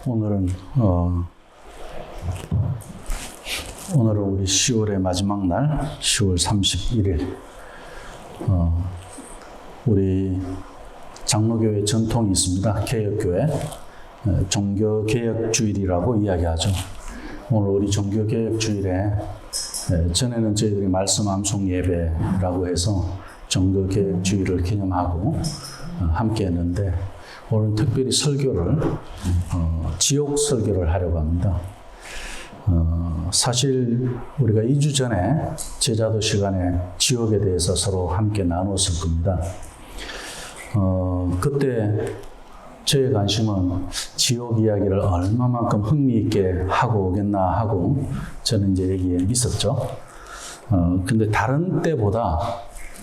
오늘은 우리 10월의 마지막 날, 10월 31일. 우리 장로교회 전통이 있습니다. 개혁교회. 종교개혁주일이라고 이야기하죠. 오늘 우리 종교개혁주일에 전에는 저희들이 말씀 암송 예배라고 해서 종교개혁주일을 기념하고 함께 했는데, 오늘 특별히 설교를 지옥 설교를 하려고 합니다. 사실 우리가 2주 전에 제자도 시간에 지옥에 대해서 서로 함께 나눴을 겁니다. 그때 저의 관심은 지옥 이야기를 얼마만큼 흥미있게 하고 오겠나 하고 저는 이제 여기에 있었죠. 근데 다른 때보다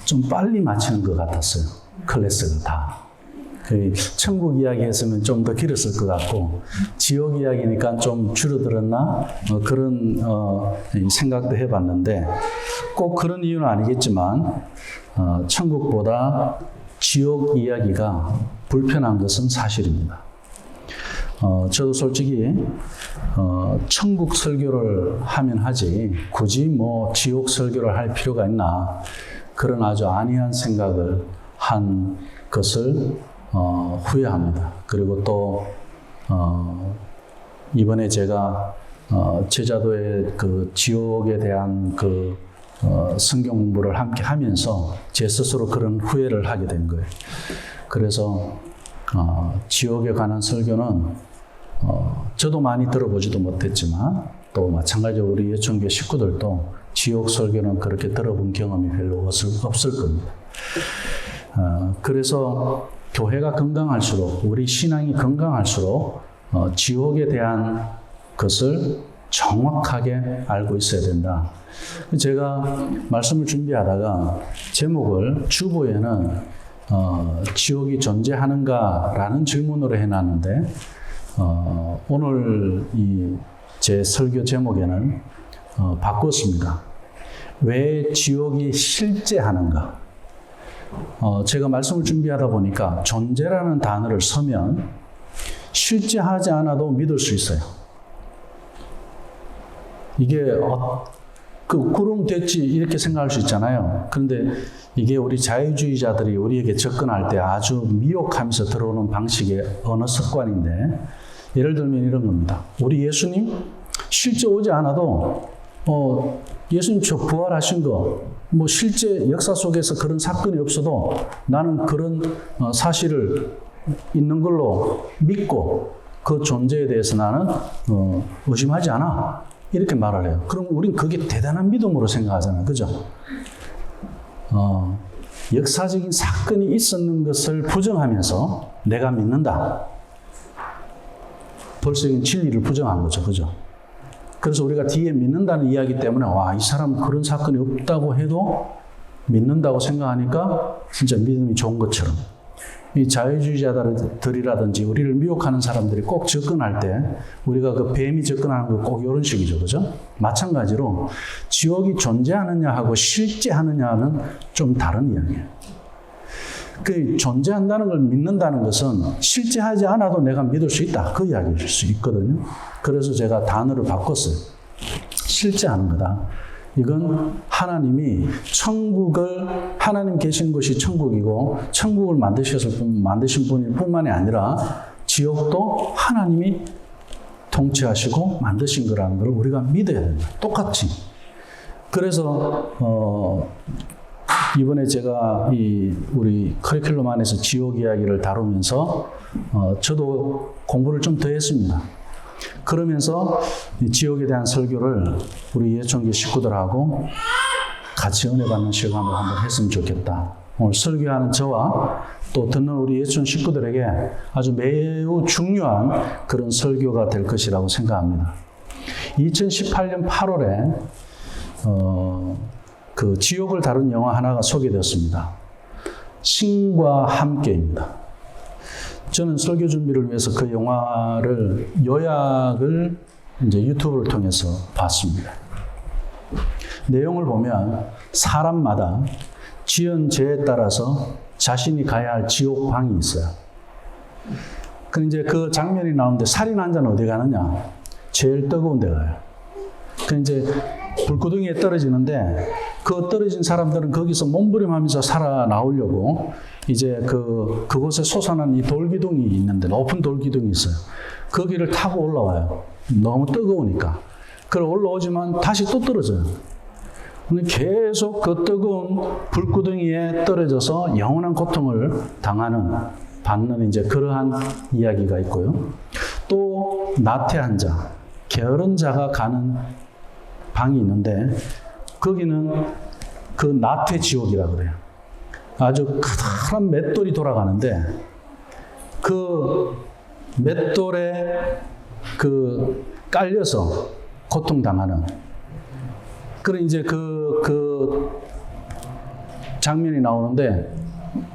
좀 빨리 마치는 것 같았어요. 클래스를 다. 천국 이야기 했으면 좀 더 길었을 것 같고, 지옥 이야기니까 좀 줄어들었나? 그런 생각도 해봤는데, 꼭 그런 이유는 아니겠지만, 천국보다 지옥 이야기가 불편한 것은 사실입니다. 저도 솔직히, 천국 설교를 하면 하지, 굳이 뭐 지옥 설교를 할 필요가 있나? 그런 아주 안이한 생각을 한 것을 후회합니다. 그리고 또 이번에 제가 제자도의 그 지옥에 대한 그 성경 공부를 함께 하면서 제 스스로 그런 후회를 하게 된 거예요. 그래서 지옥에 관한 설교는 저도 많이 들어보지도 못했지만, 또 마찬가지로 우리 예천교 식구들도 지옥 설교는 그렇게 들어본 경험이 별로 없을 겁니다. 그래서 교회가 건강할수록, 우리 신앙이 건강할수록 지옥에 대한 것을 정확하게 알고 있어야 된다. 제가 말씀을 준비하다가 제목을 주보에는 지옥이 존재하는가라는 질문으로 해놨는데, 오늘 제 설교 제목에는 바꿨습니다. 왜 지옥이 실제하는가? 제가 말씀을 준비하다 보니까 존재라는 단어를 쓰면 실제하지 않아도 믿을 수 있어요. 이게 그럼 됐지 이렇게 생각할 수 있잖아요. 그런데 이게 우리 자유주의자들이 우리에게 접근할 때 아주 미혹하면서 들어오는 방식의 언어 습관인데, 예를 들면 이런 겁니다. 우리 예수님 실제 오지 않아도 예수님 저 부활하신 거, 뭐 실제 역사 속에서 그런 사건이 없어도 나는 그런 사실을 있는 걸로 믿고 그 존재에 대해서 나는 의심하지 않아. 이렇게 말을 해요. 그럼 우린 그게 대단한 믿음으로 생각하잖아요. 그죠? 역사적인 사건이 있었는 것을 부정하면서 내가 믿는다. 벌써 진리를 부정한 거죠. 그죠? 그래서 우리가 뒤에 믿는다는 이야기 때문에 이 사람 그런 사건이 없다고 해도 믿는다고 생각하니까 진짜 믿음이 좋은 것처럼, 이 자유주의자들이라든지 우리를 미혹하는 사람들이 꼭 접근할 때 우리가 그 뱀이 접근하는 거 꼭 이런 식이죠. 그죠? 마찬가지로 지옥이 존재하느냐 하고 실제하느냐는 좀 다른 이야기예요. 그 존재한다는 걸 믿는다는 것은 실제하지 않아도 내가 믿을 수 있다. 그 이야기일 수 있거든요. 그래서 제가 단어를 바꿨어요. 실제하는 거다. 이건 하나님이 하나님 계신 곳이 천국이고, 천국을 만드신 분일 뿐만이 아니라 지옥도 하나님이 통치하시고 만드신 거라는 걸 우리가 믿어야 됩니다. 똑같이. 그래서 이번에 제가 우리 커리큘럼 안에서 지옥 이야기를 다루면서 저도 공부를 좀 더 했습니다. 그러면서 지옥에 대한 설교를 우리 예천교 식구들하고 같이 은혜 받는 시간을 한번 했으면 좋겠다. 오늘 설교하는 저와 또 듣는 우리 예천 식구들에게 아주 매우 중요한 그런 설교가 될 것이라고 생각합니다. 2018년 8월에 그 지옥을 다룬 영화 하나가 소개되었습니다. 신과 함께입니다. 저는 설교 준비를 위해서 그 영화를 요약을 이제 유튜브를 통해서 봤습니다. 내용을 보면 사람마다 지은 죄에 따라서 자신이 가야 할 지옥 방이 있어요. 그 이제 그 장면이 나오는데 살인 환자는 어디 가느냐? 제일 뜨거운 데 가요. 그 이제 불구덩이에 떨어지는데 그 떨어진 사람들은 거기서 몸부림하면서 살아나오려고 이제 그곳에 솟아난 이 돌기둥이 있는데 높은 돌기둥이 있어요. 거기를 타고 올라와요. 너무 뜨거우니까. 그래 올라오지만 다시 또 떨어져요. 근데 계속 그 뜨거운 불구덩이에 떨어져서 영원한 고통을 받는 이제 그러한 이야기가 있고요. 또 나태한 자, 게으른 자가 가는 방이 있는데 거기는 그 나태 지옥이라 그래요. 아주 커다란 맷돌이 돌아가는데 그 맷돌에 깔려서 고통당하는 그런 이제 그 장면이 나오는데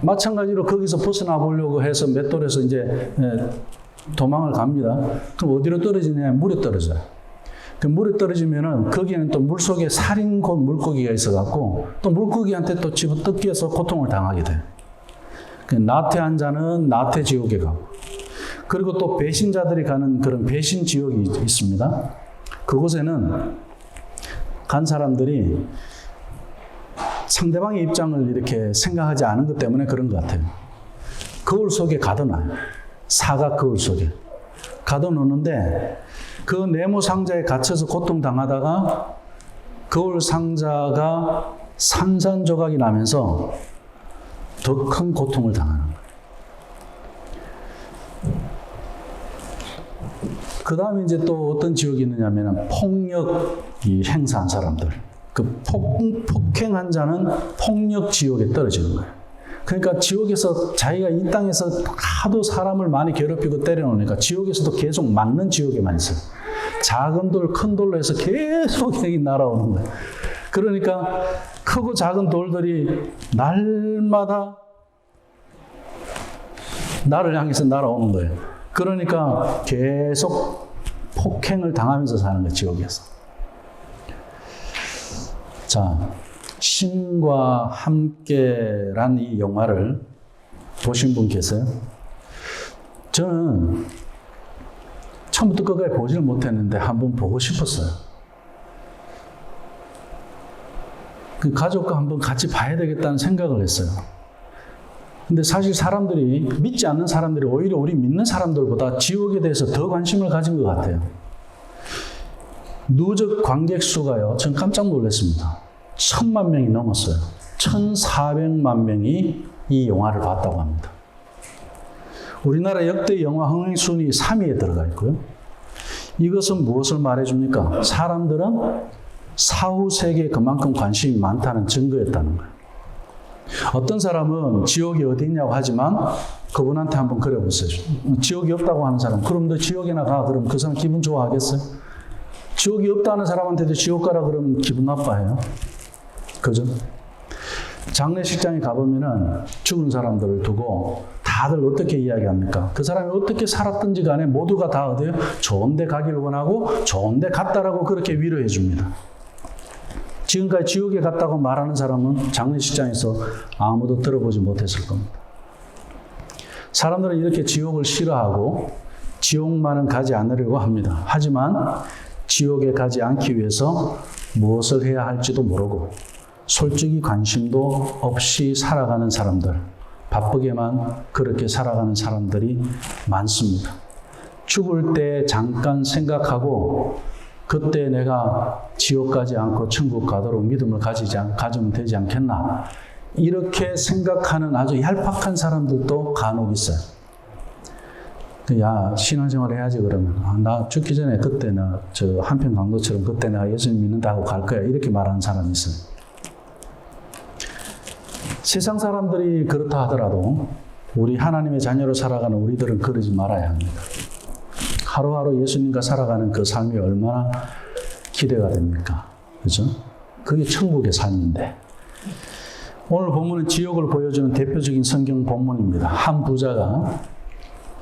마찬가지로 거기서 벗어나 보려고 해서 맷돌에서 이제 도망을 갑니다. 그럼 어디로 떨어지냐? 물에 떨어져요. 그 물에 떨어지면은 거기에는 또 물속에 살인 물고기가 있어갖고 또 물고기한테 또 집어뜯겨서 고통을 당하게 돼요. 그 나태한 자는 나태 지옥에 가고 그리고 또 배신자들이 가는 그런 배신 지옥이 있습니다. 그곳에는 간 사람들이 상대방의 입장을 이렇게 생각하지 않은 것 때문에 그런 것 같아요. 거울 속에 가둬놔요. 사각 거울 속에 가둬놓는데 그 네모 상자에 갇혀서 고통당하다가 거울 상자가 산산조각이 나면서 더 큰 고통을 당하는 거예요. 그 다음에 이제 또 어떤 지옥이 있느냐면 폭력 행사한 사람들. 그 폭행한 자는 폭력 지옥에 떨어지는 거예요. 그러니까 지옥에서 자기가 이 땅에서 하도 사람을 많이 괴롭히고 때려놓으니까 지옥에서도 계속 맞는 지옥에만 있어요. 작은 돌, 큰 돌로 해서 계속 여기 날아오는 거예요. 그러니까 크고 작은 돌들이 날마다 나를 향해서 날아오는 거예요. 그러니까 계속 폭행을 당하면서 사는 거예요, 지옥에서. 자, 신과 함께란 이 영화를 보신 분 계세요? 저는 처음부터 끝까지 보지를 못했는데 한번 보고 싶었어요. 그 가족과 한번 같이 봐야 되겠다는 생각을 했어요. 근데 사실 사람들이, 믿지 않는 사람들이 오히려 우리 믿는 사람들보다 지옥에 대해서 더 관심을 가진 것 같아요. 누적 관객 수가요, 전 깜짝 놀랐습니다. 1000만 명이 넘었어요. 1400만 명이 이 영화를 봤다고 합니다. 우리나라 역대 영화 흥행 순위 3위에 들어가 있고요. 이것은 무엇을 말해줍니까? 사람들은 사후 세계에 그만큼 관심이 많다는 증거였다는 거예요. 어떤 사람은 지옥이 어디 있냐고 하지만 그분한테 한번 그려보세요. 지옥이 없다고 하는 사람, 그럼 너 지옥에나 가. 그럼 그 사람 기분 좋아하겠어요? 지옥이 없다는 사람한테도 지옥 가라 그러면 기분 나빠해요. 그죠? 장례식장에 가보면은 죽은 사람들을 두고 다들 어떻게 이야기합니까? 그 사람이 어떻게 살았든지 간에 모두가 다 어디요? 좋은 데 가길 원하고 좋은 데 갔다라고 그렇게 위로해 줍니다. 지금까지 지옥에 갔다고 말하는 사람은 장례식장에서 아무도 들어보지 못했을 겁니다. 사람들은 이렇게 지옥을 싫어하고 지옥만은 가지 않으려고 합니다. 하지만 지옥에 가지 않기 위해서 무엇을 해야 할지도 모르고 솔직히 관심도 없이 살아가는 사람들, 바쁘게만 그렇게 살아가는 사람들이 많습니다. 죽을 때 잠깐 생각하고 그때 내가 지옥 가지 않고 천국 가도록 믿음을 가지면 되지 않겠나, 이렇게 생각하는 아주 얄팍한 사람들도 간혹 있어요. 야, 신앙생활 해야지 그러면. 나 죽기 전에 그때 저 한편 강도처럼 그때 내가 예수님 믿는다고 갈 거야. 이렇게 말하는 사람이 있어요. 세상 사람들이 그렇다 하더라도 우리 하나님의 자녀로 살아가는 우리들은 그러지 말아야 합니다. 하루하루 예수님과 살아가는 그 삶이 얼마나 기대가 됩니까? 그죠? 그게 천국의 삶인데. 오늘 본문은 지옥을 보여주는 대표적인 성경 본문입니다. 한 부자가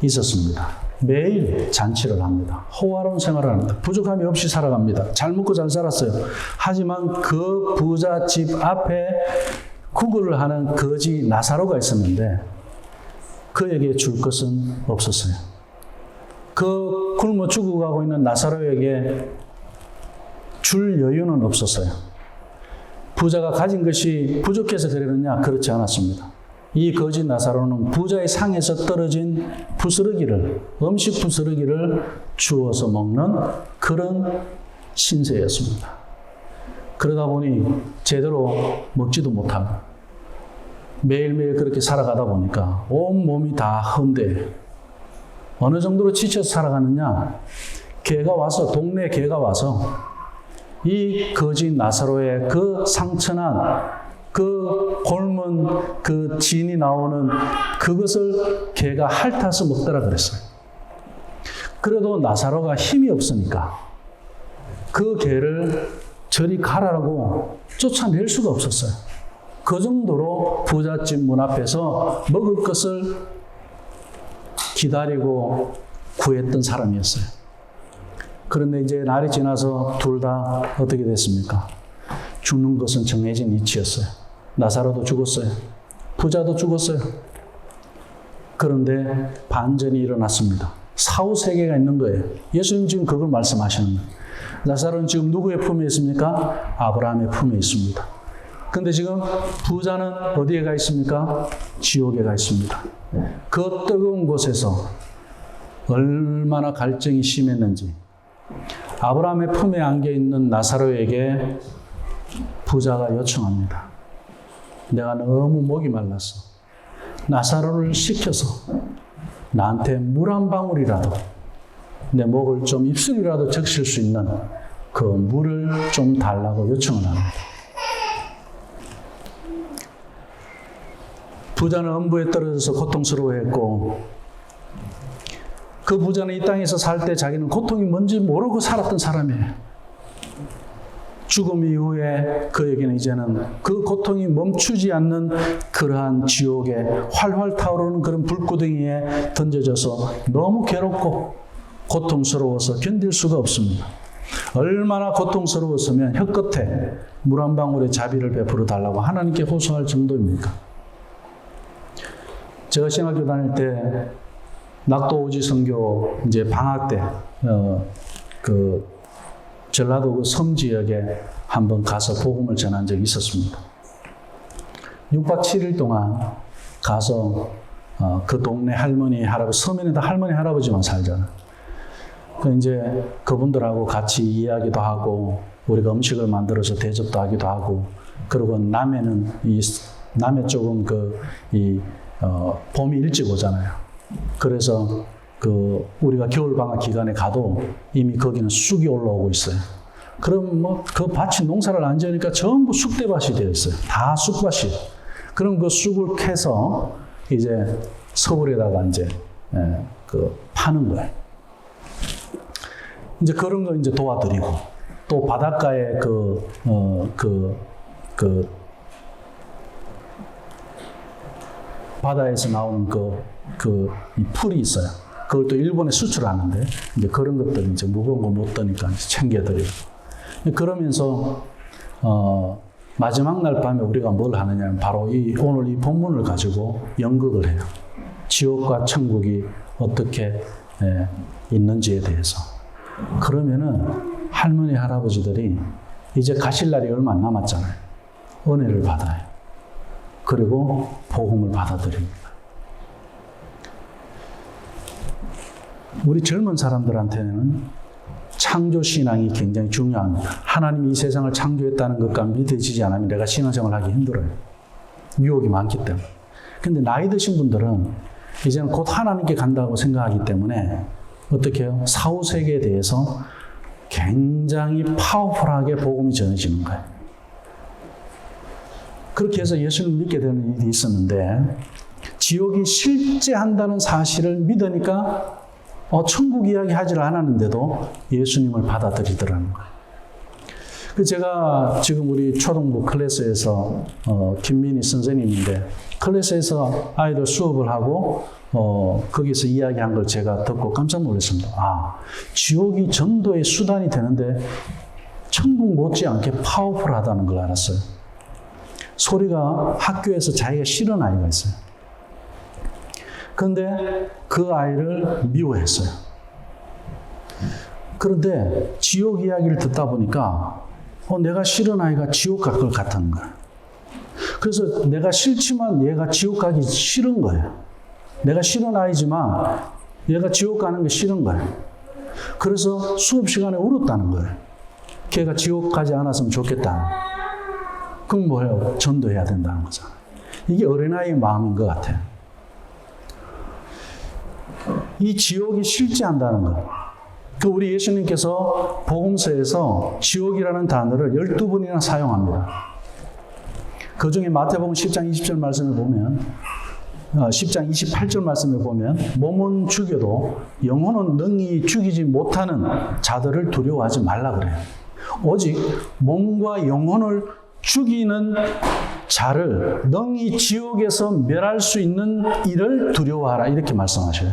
있었습니다. 매일 잔치를 합니다. 호화로운 생활을 합니다. 부족함이 없이 살아갑니다. 잘 먹고 잘 살았어요. 하지만 그 부자 집 앞에 구걸을 하는 거지 나사로가 있었는데 그에게 줄 것은 없었어요. 그 굶어 죽어가고 있는 나사로에게 줄 여유는 없었어요. 부자가 가진 것이 부족해서 그러느냐? 그렇지 않았습니다. 이 거지 나사로는 부자의 상에서 떨어진 부스러기를, 음식 부스러기를 주워서 먹는 그런 신세였습니다. 그러다 보니 제대로 먹지도 못하고 매일매일 그렇게 살아가다 보니까 온 몸이 다 헌대요. 어느 정도로 지쳐서 살아가느냐? 동네 개가 와서 이 거지 나사로의 그 상처난, 그 곪은 그 진이 나오는 그것을 개가 핥아서 먹더라 그랬어요. 그래도 나사로가 힘이 없으니까 그 개를 저리 가라고 쫓아낼 수가 없었어요. 그 정도로 부잣집 문 앞에서 먹을 것을 기다리고 구했던 사람이었어요. 그런데 이제 날이 지나서 둘 다 어떻게 됐습니까? 죽는 것은 정해진 이치였어요. 나사로도 죽었어요. 부자도 죽었어요. 그런데 반전이 일어났습니다. 사후세계가 있는 거예요. 예수님 지금 그걸 말씀하시는 거예요. 나사로는 지금 누구의 품에 있습니까? 아브라함의 품에 있습니다. 그런데 지금 부자는 어디에 가 있습니까? 지옥에 가 있습니다. 그 뜨거운 곳에서 얼마나 갈증이 심했는지 아브라함의 품에 안겨 있는 나사로에게 부자가 요청합니다. 내가 너무 목이 말랐어. 나사로를 시켜서 나한테 물 한 방울이라도 내 목을 좀 입술이라도 적실 수 있는 그 물을 좀 달라고 요청을 합니다. 부자는 음부에 떨어져서 고통스러워했고 그 부자는 이 땅에서 살 때 자기는 고통이 뭔지 모르고 살았던 사람이에요. 죽음 이후에 그에게는 이제는 그 고통이 멈추지 않는 그러한 지옥에 활활 타오르는 그런 불구덩이에 던져져서 너무 괴롭고 고통스러워서 견딜 수가 없습니다. 얼마나 고통스러웠으면 혀끝에 물 한 방울의 자비를 베풀어 달라고 하나님께 호소할 정도입니까? 제가 신학교 다닐 때 낙도오지 선교 이제 방학 때 전라도 그 섬 지역에 한번 가서 복음을 전한 적이 있었습니다. 6박 7일 동안 가서 그 동네 할머니, 할아버지, 섬에는 다 할머니, 할아버지만 살잖아요. 이제 그분들하고 같이 이야기도 하고 우리가 음식을 만들어서 대접도 하기도 하고 그리고 남해는 남해 쪽은 봄이 일찍 오잖아요. 그래서 우리가 겨울 방학 기간에 가도 이미 거기는 쑥이 올라오고 있어요. 그럼 그 밭이 농사를 안 지으니까 전부 쑥대밭이 되어 있어요. 다 쑥밭이. 그럼 그 쑥을 캐서 이제 서울에다가 이제 파는 거예요. 이제 그런 거 이제 도와드리고 또 바닷가에 바다에서 나오는 이 풀이 있어요. 그걸 또 일본에 수출하는데, 이제 그런 것들 이제 무거운 거 못 드니까 챙겨드리고. 그러면서, 마지막 날 밤에 우리가 뭘 하느냐면 바로 오늘 이 본문을 가지고 연극을 해요. 지옥과 천국이 어떻게 있는지에 대해서. 그러면은 할머니, 할아버지들이 이제 가실 날이 얼마 안 남았잖아요. 은혜를 받아요. 그리고 복음을 받아들입니다. 우리 젊은 사람들한테는 창조신앙이 굉장히 중요합니다. 하나님이 이 세상을 창조했다는 것과 믿어지지 않으면 내가 신앙생활을 하기 힘들어요. 유혹이 많기 때문에. 근데 나이 드신 분들은 이제는 곧 하나님께 간다고 생각하기 때문에 어떻게 해요? 사후세계에 대해서 굉장히 파워풀하게 복음이 전해지는 거예요. 그렇게 해서 예수를 믿게 되는 일이 있었는데 지옥이 실제한다는 사실을 믿으니까 천국 이야기 하지를 않았는데도 예수님을 받아들이더라는 거예요. 제가 지금 우리 초등부 클래스에서 김민희 선생님인데 클래스에서 아이들 수업을 하고 거기서 이야기한 걸 제가 듣고 깜짝 놀랐습니다. 지옥이 전도의 수단이 되는데 천국 못지않게 파워풀하다는 걸 알았어요. 소리가 학교에서 자기가 싫은 아이가 있어요. 그런데 그 아이를 미워했어요. 그런데 지옥 이야기를 듣다 보니까 내가 싫은 아이가 지옥 갈 것 같은 거야. 그래서 내가 싫지만 얘가 지옥 가기 싫은 거야. 내가 싫은 아이지만 얘가 지옥 가는 게 싫은 거야. 그래서 수업 시간에 울었다는 거예요. 걔가 지옥 가지 않았으면 좋겠다. 그럼 뭐예요? 전도해야 된다는 거잖아. 이게 어린아이의 마음인 것 같아요. 이 지옥이 실제한다는 거. 우리 예수님께서 복음서에서 지옥이라는 단어를 12번이나 사용합니다. 그 중에 마태복음 10장 20절 말씀을 보면 10장 28절 말씀을 보면 몸은 죽여도 영혼은 능히 죽이지 못하는 자들을 두려워하지 말라 그래요. 오직 몸과 영혼을 죽이는 자를 능히 지옥에서 멸할 수 있는 일을 두려워하라 이렇게 말씀하셔요.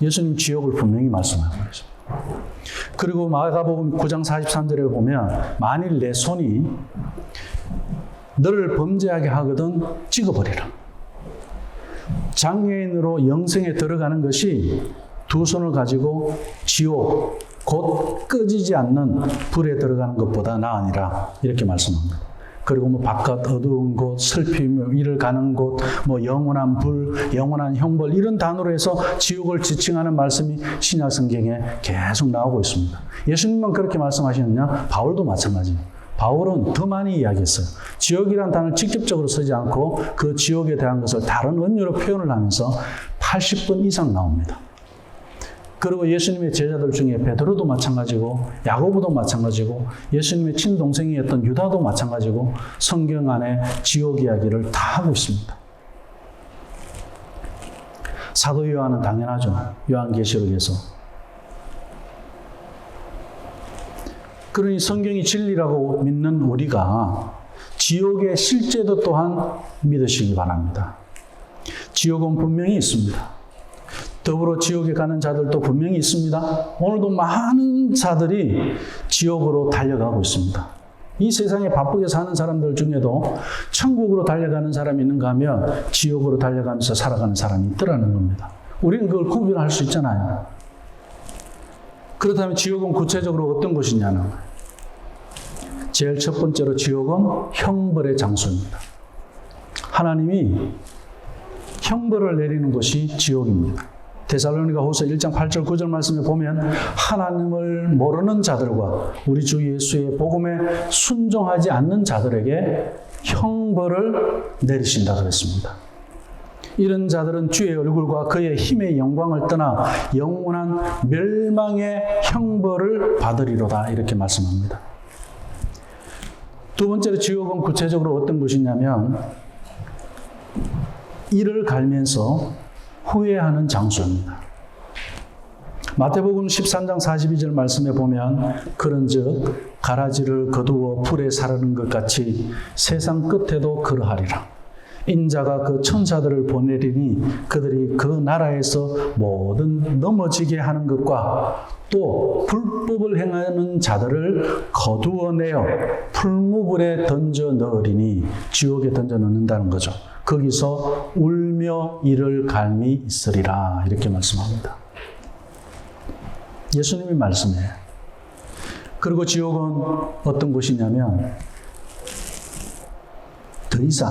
예수님 지옥을 분명히 말씀하고 계십니다. 그리고 마가복음 9장 43절에 보면 만일 내 손이 너를 범죄하게 하거든 찍어버리라. 장애인으로 영생에 들어가는 것이 두 손을 가지고 지옥 곧 꺼지지 않는 불에 들어가는 것보다 나으니라 이렇게 말씀합니다. 그리고 뭐 바깥 어두운 곳, 슬피며 이를 가는 곳, 뭐 영원한 불, 영원한 형벌 이런 단어로 해서 지옥을 지칭하는 말씀이 신약 성경에 계속 나오고 있습니다. 예수님만 그렇게 말씀하시느냐? 바울도 마찬가지예요. 바울은 더 많이 이야기했어요. 지옥이라는 단어를 직접적으로 쓰지 않고 그 지옥에 대한 것을 다른 언어로 표현을 하면서 80번 이상 나옵니다. 그리고 예수님의 제자들 중에 베드로도 마찬가지고 야고보도 마찬가지고 예수님의 친동생이었던 유다도 마찬가지고 성경 안에 지옥 이야기를 다 하고 있습니다. 사도 요한은 당연하죠. 요한계시록에서. 그러니 성경이 진리라고 믿는 우리가 지옥의 실제도 또한 믿으시기 바랍니다. 지옥은 분명히 있습니다. 더불어 지옥에 가는 자들도 분명히 있습니다. 오늘도 많은 자들이 지옥으로 달려가고 있습니다. 이 세상에 바쁘게 사는 사람들 중에도 천국으로 달려가는 사람이 있는가 하면 지옥으로 달려가면서 살아가는 사람이 있더라는 겁니다. 우리는 그걸 구별할 수 있잖아요. 그렇다면 지옥은 구체적으로 어떤 곳이냐는 거예요. 제일 첫 번째로 지옥은 형벌의 장소입니다. 하나님이 형벌을 내리는 곳이 지옥입니다. 데살로니가후서 1장 8절 9절 말씀에 보면 하나님을 모르는 자들과 우리 주 예수의 복음에 순종하지 않는 자들에게 형벌을 내리신다 그랬습니다. 이런 자들은 주의 얼굴과 그의 힘의 영광을 떠나 영원한 멸망의 형벌을 받으리로다 이렇게 말씀합니다. 두 번째로 지옥은 구체적으로 어떤 곳이냐면 이를 갈면서 후회하는 장소입니다. 마태복음 13장 42절 말씀에 보면 그런즉 가라지를 거두어 불에 사르는 것 같이 세상 끝에도 그러하리라. 인자가 그 천사들을 보내리니 그들이 그 나라에서 모든 넘어지게 하는 것과 또 불법을 행하는 자들을 거두어내어 풀무불에 던져 넣으리니 지옥에 던져 넣는다는 거죠. 거기서 울며 이를 갈미 있으리라 이렇게 말씀합니다. 예수님이 말씀해요. 그리고 지옥은 어떤 곳이냐면 더 이상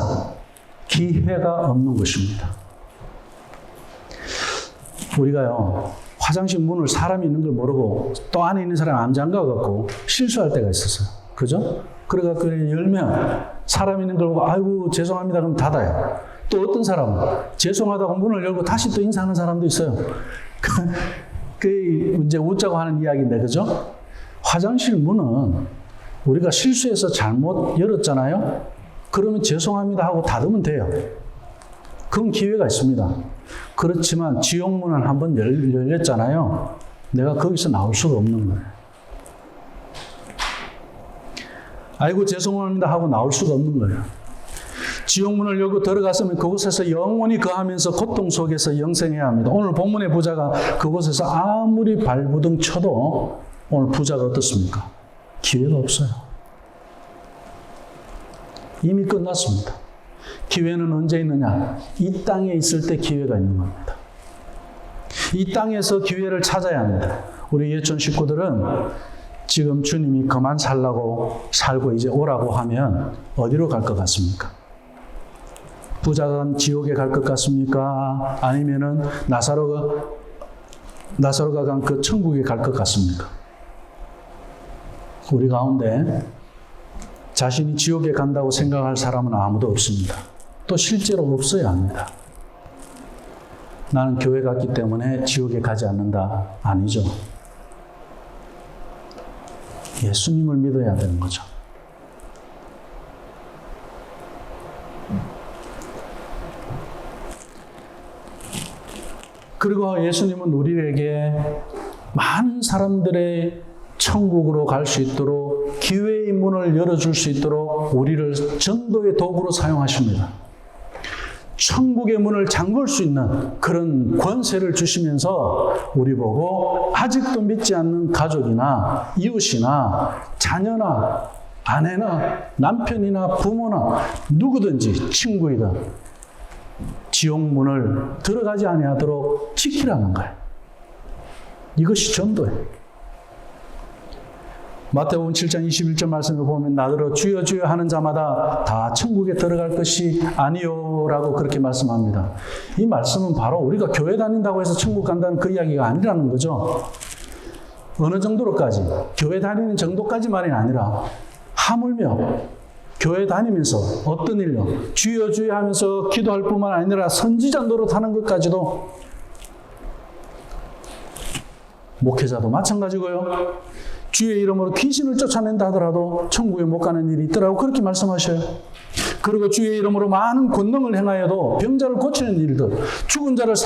기회가 없는 것입니다. 우리가요 화장실 문을 사람이 있는 걸 모르고 또 안에 있는 사람 안 잠가갖고 실수할 때가 있었어요. 그죠? 그래갖고 열면 사람 있는 걸 보고 아이고 죄송합니다 그럼 닫아요. 또 어떤 사람은 죄송하다고 문을 열고 다시 또 인사하는 사람도 있어요. 그 이제 웃자고 하는 이야기인데 그죠? 화장실 문은 우리가 실수해서 잘못 열었잖아요. 그러면 죄송합니다 하고 닫으면 돼요. 그건 기회가 있습니다. 그렇지만 지옥문은 한번 열렸잖아요. 내가 거기서 나올 수가 없는 거예요. 아이고 죄송합니다 하고 나올 수가 없는 거예요. 지옥문을 열고 들어갔으면 그곳에서 영원히 거하면서 고통 속에서 영생해야 합니다. 오늘 본문의 부자가 그곳에서 아무리 발부둥 쳐도 오늘 부자가 어떻습니까? 기회가 없어요. 이미 끝났습니다. 기회는 언제 있느냐? 이 땅에 있을 때 기회가 있는 겁니다. 이 땅에서 기회를 찾아야 합니다. 우리 예천 식구들은 지금 주님이 그만 살고 이제 오라고 하면 어디로 갈 것 같습니까? 부자가 간 지옥에 갈 것 같습니까? 아니면은 나사로가 간 그 천국에 갈 것 같습니까? 우리 가운데 자신이 지옥에 간다고 생각할 사람은 아무도 없습니다. 또 실제로 없어야 합니다. 나는 교회 갔기 때문에 지옥에 가지 않는다. 아니죠. 예수님을 믿어야 되는 거죠. 그리고 예수님은 우리에게 많은 사람들의 천국으로 갈 수 있도록 기회의 문을 열어줄 수 있도록 우리를 전도의 도구로 사용하십니다. 천국의 문을 잠글 수 있는 그런 권세를 주시면서 우리 보고 아직도 믿지 않는 가족이나 이웃이나 자녀나 아내나 남편이나 부모나 누구든지 친구이든 지옥문을 들어가지 아니하도록 지키라는 거예요. 이것이 전도예요. 마태복음 7장 21절 말씀을 보면 나더러 주여 주여 하는 자마다 다 천국에 들어갈 것이 아니요라고 그렇게 말씀합니다. 이 말씀은 바로 우리가 교회 다닌다고 해서 천국 간다는 그 이야기가 아니라는 거죠. 어느 정도로까지? 교회 다니는 정도까지만이 아니라 하물며 교회 다니면서 어떤 일요? 주여 주여 하면서 기도할 뿐만 아니라 선지자 노릇하는 것까지도 목회자도 마찬가지고요. 주의 이름으로 귀신을 쫓아낸다 하더라도 천국에 못 가는 일이 있더라고 그렇게 말씀하셔요. 그리고 주의 이름으로 많은 권능을 행하여도 병자를 고치는 일들, 죽은 자를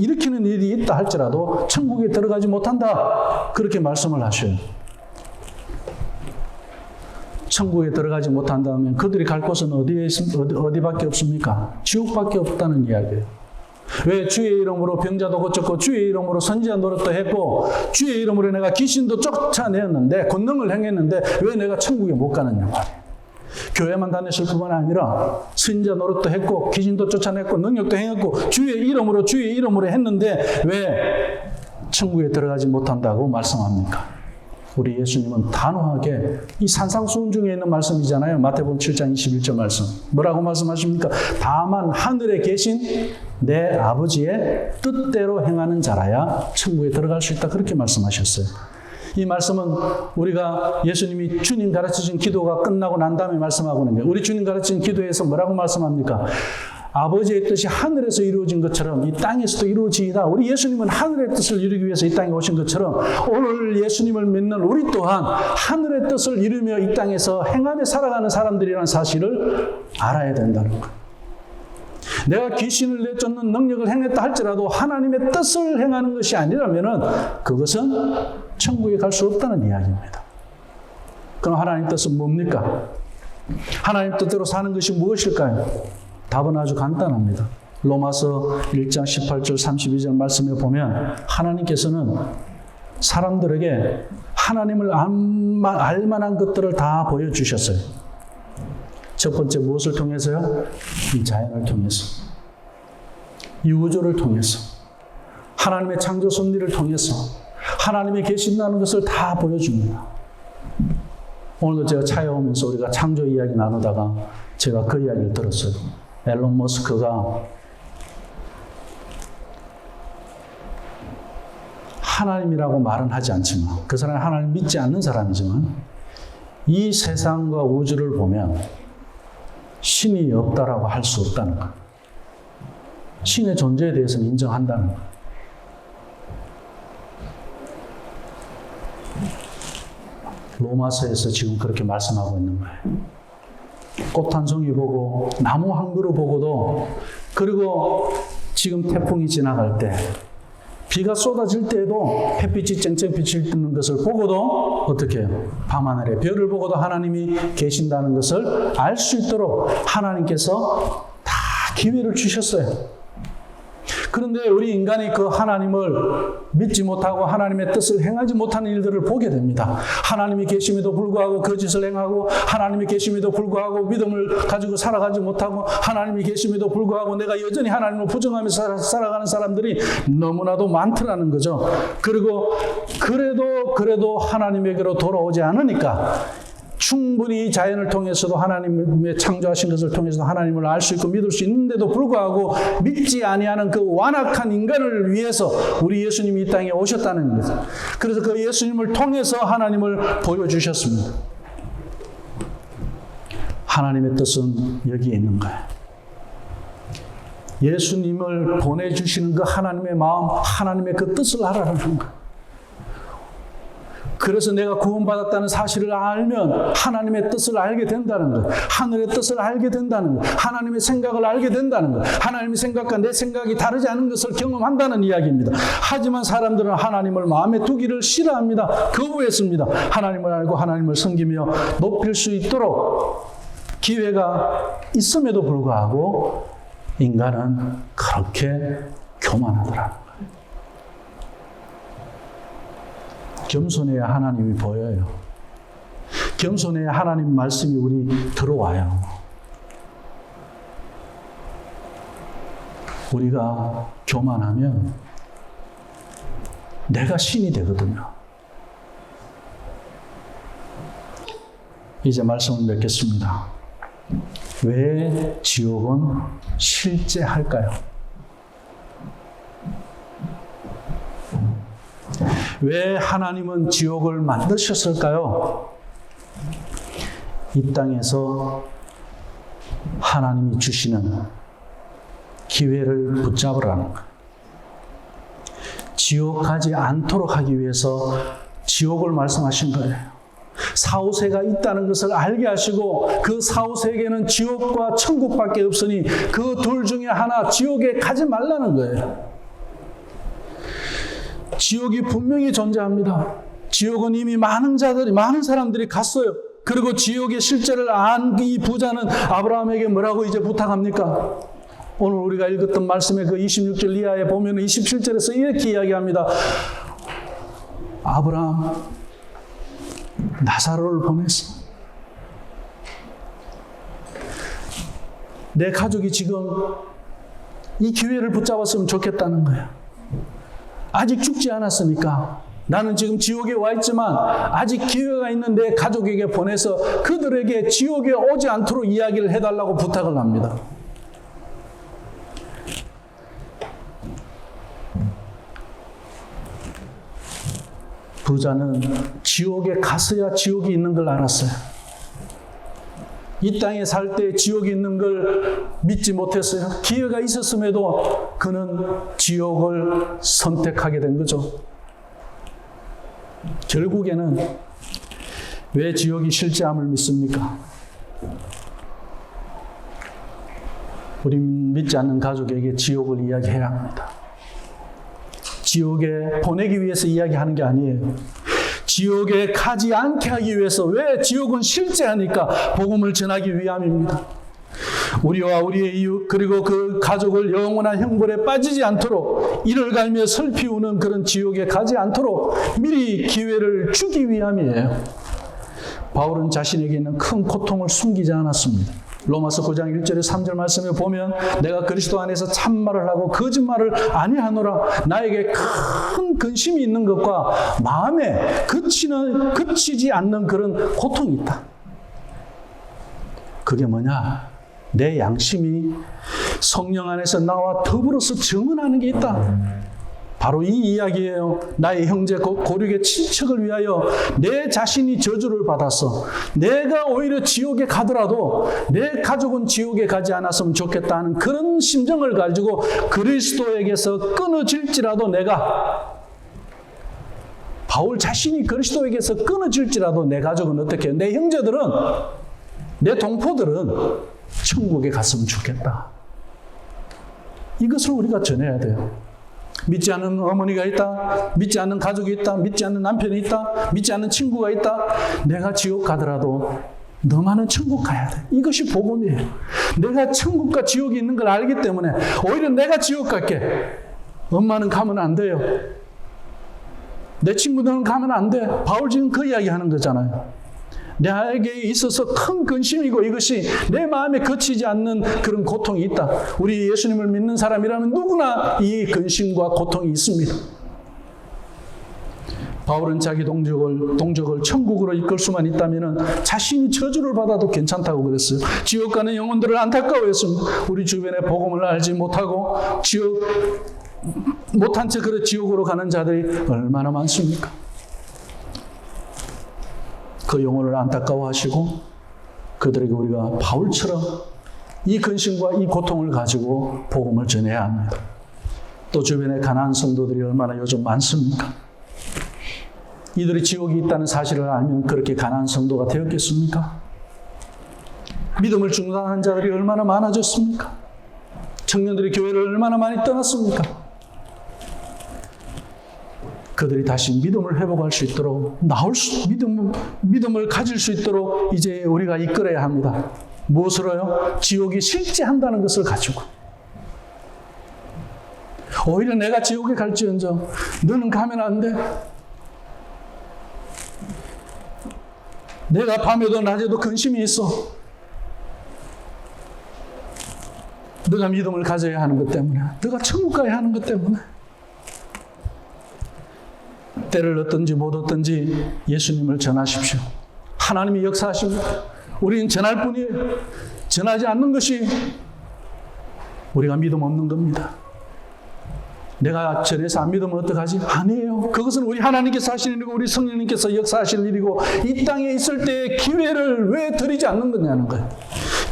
일으키는 일이 있다 할지라도 천국에 들어가지 못한다. 그렇게 말씀을 하셔요. 천국에 들어가지 못한다면 그들이 갈 곳은 어디밖에 없습니까? 지옥밖에 없다는 이야기예요. 왜 주의 이름으로 병자도 고쳤고 주의 이름으로 선지자 노릇도 했고 주의 이름으로 내가 귀신도 쫓아내었는데 권능을 행했는데 왜 내가 천국에 못 가느냐 말이에요. 교회만 다녔을 뿐만 아니라 선지자 노릇도 했고 귀신도 쫓아냈고 능력도 행했고 주의 이름으로 했는데 왜 천국에 들어가지 못한다고 말씀합니까? 우리 예수님은 단호하게 이 산상수훈 중에 있는 말씀이잖아요. 마태복음 7장 21절 말씀. 뭐라고 말씀하십니까? 다만 하늘에 계신 내 아버지의 뜻대로 행하는 자라야 천국에 들어갈 수 있다. 그렇게 말씀하셨어요. 이 말씀은 우리가 예수님이 주님 가르치신 기도가 끝나고 난 다음에 말씀하고 있는 거예요. 우리 주님 가르치신 기도에서 뭐라고 말씀합니까? 아버지의 뜻이 하늘에서 이루어진 것처럼 이 땅에서도 이루어지이다. 우리 예수님은 하늘의 뜻을 이루기 위해서 이 땅에 오신 것처럼 오늘 예수님을 믿는 우리 또한 하늘의 뜻을 이루며 이 땅에서 행하며 살아가는 사람들이라는 사실을 알아야 된다는 거예요. 내가 귀신을 내쫓는 능력을 행했다 할지라도 하나님의 뜻을 행하는 것이 아니라면 그것은 천국에 갈 수 없다는 이야기입니다. 그럼 하나님 뜻은 뭡니까? 하나님 뜻대로 사는 것이 무엇일까요? 답은 아주 간단합니다. 로마서 1장 18절 32절 말씀에 보면 하나님께서는 사람들에게 하나님을 알 만한 것들을 다 보여주셨어요. 첫 번째 무엇을 통해서요? 이 자연을 통해서, 이 우주를 통해서, 하나님의 창조 섭리를 통해서 하나님이 계신다는 것을 다 보여줍니다. 오늘도 제가 차에 오면서 우리가 창조 이야기 나누다가 제가 그 이야기를 들었어요. 앨런 머스크가 하나님이라고 말은 하지 않지만 그 사람은 하나님 믿지 않는 사람이지만 이 세상과 우주를 보면 신이 없다라고 할 수 없다는 것. 신의 존재에 대해서는 인정한다는 것. 로마서에서 지금 그렇게 말씀하고 있는 거예요. 꽃 한 송이 보고 나무 한 그루 보고도 그리고 지금 태풍이 지나갈 때 비가 쏟아질 때에도 햇빛이 쨍쨍 비치는 것을 보고도 어떻게 해요? 밤하늘에 별을 보고도 하나님이 계신다는 것을 알 수 있도록 하나님께서 다 기회를 주셨어요. 그런데 우리 인간이 그 하나님을 믿지 못하고 하나님의 뜻을 행하지 못하는 일들을 보게 됩니다. 하나님이 계심에도 불구하고 거짓을 행하고, 하나님이 계심에도 불구하고 믿음을 가지고 살아가지 못하고, 하나님이 계심에도 불구하고 내가 여전히 하나님을 부정하면서 살아가는 사람들이 너무나도 많더라는 거죠. 그리고 그래도 하나님에게로 돌아오지 않으니까 충분히 자연을 통해서도 하나님의 창조하신 것을 통해서도 하나님을 알 수 있고 믿을 수 있는데도 불구하고 믿지 아니하는 그 완악한 인간을 위해서 우리 예수님이 이 땅에 오셨다는 거죠. 그래서 그 예수님을 통해서 하나님을 보여주셨습니다. 하나님의 뜻은 여기에 있는 거예요. 예수님을 보내주시는 그 하나님의 마음, 하나님의 그 뜻을 알아라는 거예요. 그래서 내가 구원받았다는 사실을 알면 하나님의 뜻을 알게 된다는 거예요. 하늘의 뜻을 알게 된다는 거예요. 하나님의 생각을 알게 된다는 거예요. 하나님의 생각과 내 생각이 다르지 않은 것을 경험한다는 이야기입니다. 하지만 사람들은 하나님을 마음에 두기를 싫어합니다. 거부했습니다. 하나님을 알고 하나님을 섬기며 높일 수 있도록 기회가 있음에도 불구하고 인간은 그렇게 교만하더라는 거예요. 겸손해야 하나님이 보여요. 겸손해야 하나님 말씀이 우리 들어와요. 우리가 교만하면 내가 신이 되거든요. 이제 말씀을 맺겠습니다. 왜 지옥은 실제할까요? 왜 하나님은 지옥을 만드셨을까요? 이 땅에서 하나님이 주시는 기회를 붙잡으라는 거예요. 지옥 가지 않도록 하기 위해서 지옥을 말씀하신 거예요. 사후세가 있다는 것을 알게 하시고 그 사후세계는 지옥과 천국밖에 없으니 그 둘 중에 하나 지옥에 가지 말라는 거예요. 지옥이 분명히 존재합니다. 지옥은 이미 많은 사람들이 갔어요. 그리고 지옥의 실제를 안 이 부자는 아브라함에게 뭐라고 이제 부탁합니까? 오늘 우리가 읽었던 말씀의 그 26절 이하에 보면 27절에서 이렇게 이야기합니다. 아브라함, 나사로를 보냈어. 내 가족이 지금 이 기회를 붙잡았으면 좋겠다는 거야. 아직 죽지 않았으니까 나는 지금 지옥에 와 있지만 아직 기회가 있는 내 가족에게 보내서 그들에게 지옥에 오지 않도록 이야기를 해달라고 부탁을 합니다. 부자는 지옥에 갔어야 지옥이 있는 걸 알았어요. 이 땅에 살 때 지옥이 있는 걸 믿지 못했어요. 기회가 있었음에도 그는 지옥을 선택하게 된 거죠. 결국에는 왜 지옥이 실제함을 믿습니까? 우리 믿지 않는 가족에게 지옥을 이야기해야 합니다. 지옥에 보내기 위해서 이야기하는 게 아니에요. 지옥에 가지 않게 하기 위해서. 왜? 지옥은 실제하니까 복음을 전하기 위함입니다. 우리와 우리의 이웃 그리고 그 가족을 영원한 형벌에 빠지지 않도록 이를 갈며 슬피우는 그런 지옥에 가지 않도록 미리 기회를 주기 위함이에요. 바울은 자신에게 있는 큰 고통을 숨기지 않았습니다. 로마서 9장 1절에 3절 말씀에 보면 내가 그리스도 안에서 참말을 하고 거짓말을 아니하노라. 나에게 큰 근심이 있는 것과 마음에 그치지 않는 그런 고통이 있다. 그게 뭐냐? 내 양심이 성령 안에서 나와 더불어서 증언하는 게 있다. 바로 이 이야기예요. 나의 형제 고륙의 친척을 위하여 내 자신이 저주를 받았어. 내가 오히려 지옥에 가더라도 내 가족은 지옥에 가지 않았으면 좋겠다 하는 그런 심정을 가지고 그리스도에게서 끊어질지라도 바울 자신이 그리스도에게서 끊어질지라도 내 가족은 어떻게 해요? 내 형제들은, 내 동포들은 천국에 갔으면 좋겠다. 이것을 우리가 전해야 돼요. 믿지 않는 어머니가 있다. 믿지 않는 가족이 있다. 믿지 않는 남편이 있다. 믿지 않는 친구가 있다. 내가 지옥 가더라도 너만은 천국 가야 돼. 이것이 복음이에요. 내가 천국과 지옥이 있는 걸 알기 때문에 오히려 내가 지옥 갈게. 엄마는 가면 안 돼요. 내 친구들은 가면 안 돼. 바울 지금 그 이야기 하는 거잖아요. 나에게 있어서 큰 근심이고 이것이 내 마음에 거치지 않는 그런 고통이 있다. 우리 예수님을 믿는 사람이라면 누구나 이 근심과 고통이 있습니다. 바울은 자기 동족을 천국으로 이끌 수만 있다면 자신이 저주를 받아도 괜찮다고 그랬어요. 지옥 가는 영혼들을 안타까워했습니다. 우리 주변에 복음을 알지 못하고 못한 채 그래 지옥으로 가는 자들이 얼마나 많습니까? 그 영혼을 안타까워하시고 그들에게 우리가 바울처럼 이 근심과 이 고통을 가지고 복음을 전해야 합니다. 또 주변에 가난한 성도들이 얼마나 요즘 많습니까? 이들이 지옥이 있다는 사실을 알면 그렇게 가난한 성도가 되었겠습니까? 믿음을 중단한 자들이 얼마나 많아졌습니까? 청년들이 교회를 얼마나 많이 떠났습니까? 그들이 다시 믿음을 회복할 수 있도록 믿음을 가질 수 있도록 이제 우리가 이끌어야 합니다. 무엇으로요? 지옥이 실제한다는 것을 가지고. 오히려 내가 지옥에 갈지언정 너는 가면 안 돼. 내가 밤에도 낮에도 근심이 있어. 너가 믿음을 가져야 하는 것 때문에, 너가 천국 가야 하는 것 때문에. 때를 얻든지 못 얻든지 예수님을 전하십시오. 하나님이 역사하십니다. 우리는 전할 뿐이에요. 전하지 않는 것이 우리가 믿음 없는 겁니다. 내가 전해서 안 믿으면 어떡하지? 아니에요. 그것은 우리 하나님께서 하시는 일이고 우리 성령님께서 역사하시는 일이고 이 땅에 있을 때 기회를 왜 드리지 않는 거냐는 거예요.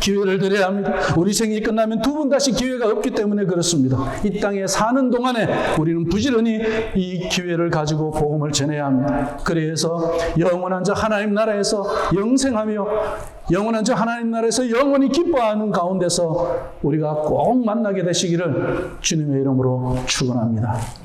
기회를 드려야 합니다. 우리 생이 끝나면 두 번 다시 기회가 없기 때문에 그렇습니다. 이 땅에 사는 동안에 우리는 부지런히 이 기회를 가지고 복음을 전해야 합니다. 그래서 영원한 자 하나님 나라에서 영생하며 영원한 자 하나님 나라에서 영원히 기뻐하는 가운데서 우리가 꼭 만나게 되시기를 주님의 이름으로 축원합니다.